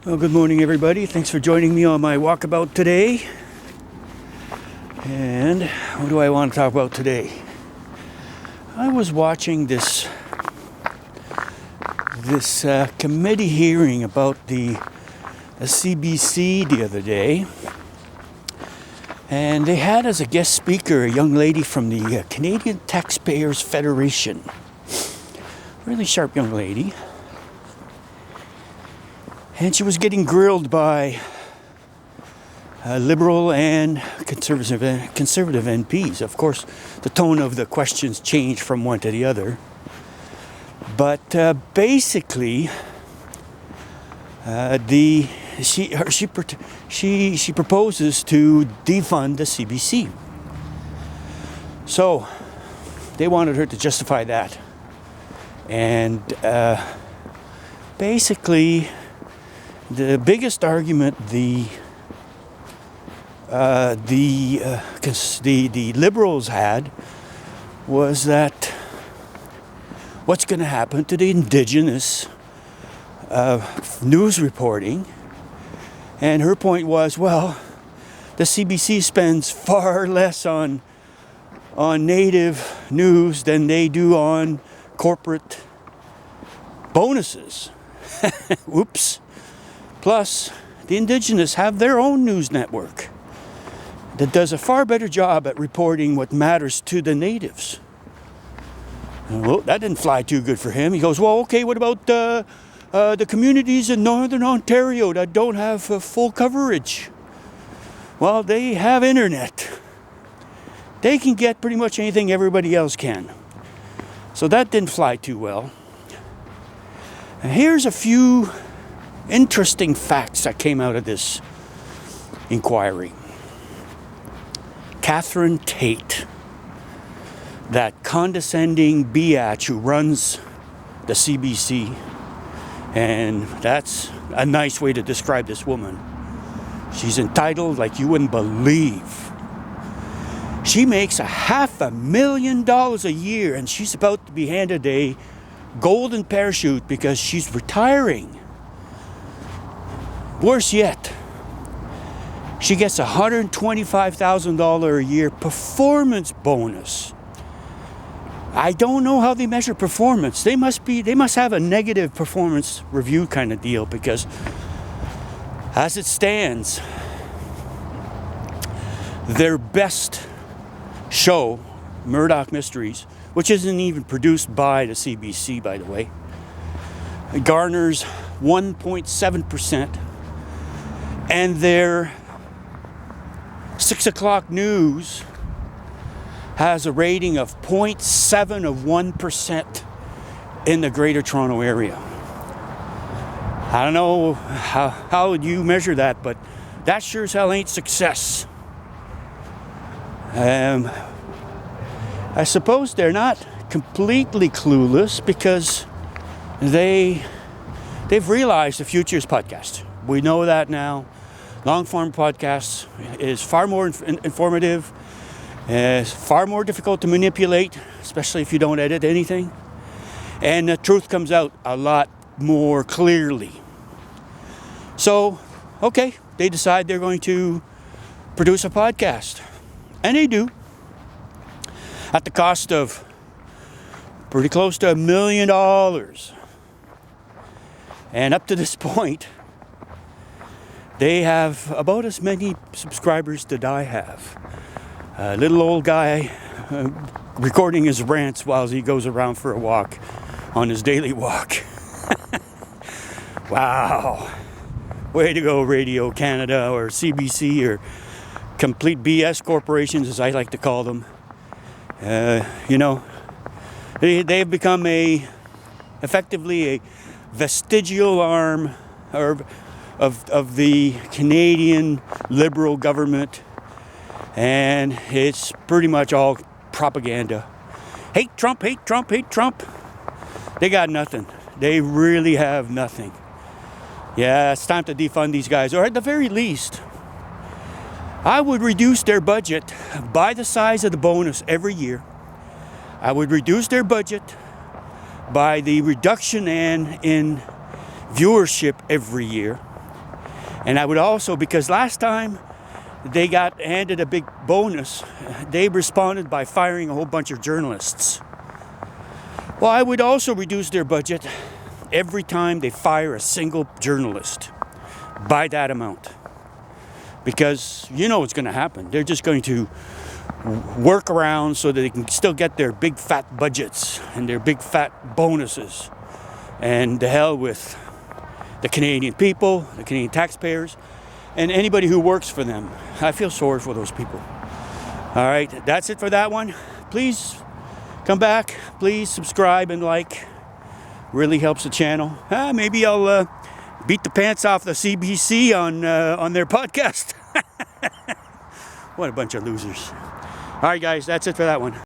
Well, good morning, everybody. Thanks for joining me on my walkabout today. And what do I want to talk about today? I was watching this committee hearing about the CBC the other day, and they had as a guest speaker a young lady from the Canadian Taxpayers Federation. Really sharp young lady. And she was getting grilled by Liberal and conservative MPs. Of course, the tone of the questions changed from one to the other. But basically, she proposes to defund the CBC. So they wanted her to justify that, and basically, the biggest argument the Liberals had was that what's going to happen to the Indigenous news reporting. And her point was, well, the CBC spends far less on Native news than they do on corporate bonuses. Oops. Plus, the Indigenous have their own news network that does a far better job at reporting what matters to the natives. Well, that didn't fly too good for him. He goes, well, okay, what about the communities in Northern Ontario that don't have full coverage? Well, they have internet. They can get pretty much anything everybody else can. So that didn't fly too well. And here's a few interesting facts that came out of this inquiry. Catherine Tate, that condescending biatch who runs the CBC, and that's a nice way to describe this woman. She's entitled like you wouldn't believe. She makes $500,000 a year, and she's about to be handed a golden parachute because she's retiring. Worse yet, she gets a $125,000 a year performance bonus. I don't know how they measure performance. They must have a negative performance review kind of deal, because as it stands, their best show, Murdoch Mysteries, which isn't even produced by the CBC, by the way, garners 1.7%. And their 6 o'clock news has a rating of 0.7% in the Greater Toronto Area. I don't know how you measure that, but that sure as hell ain't success. I suppose they're not completely clueless, because they've realized the future is podcast. We know that now. Long-form podcasts is far more informative, it's far more difficult to manipulate, especially if you don't edit anything. And the truth comes out a lot more clearly. So, okay, they decide they're going to produce a podcast. And they do. At the cost of pretty close to $1 million. And up to this point, they have about as many subscribers that I have. A little old guy recording his rants while he goes around for a walk on his daily walk. Wow. Way to go, Radio Canada or CBC or complete BS corporations, as I like to call them. They've become effectively a vestigial arm of the Canadian Liberal government, and it's pretty much all propaganda. Hate Trump, hate Trump, hate Trump. They got nothing. They really have nothing. Yeah, it's time to defund these guys, or at the very least, I would reduce their budget by the size of the bonus every year. I would reduce their budget by the reduction in viewership every year. And I would also, because last time they got handed a big bonus, they responded by firing a whole bunch of journalists. Well, I would also reduce their budget every time they fire a single journalist by that amount. Because you know what's going to happen. They're just going to work around so that they can still get their big fat budgets and their big fat bonuses. And to hell with the Canadian people, the Canadian taxpayers, and anybody who works for them. I feel sorry for those people. All right, that's it for that one. Please come back. Please subscribe and like. Really helps the channel. Maybe I'll beat the pants off the CBC on their podcast. What a bunch of losers. All right, guys, that's it for that one.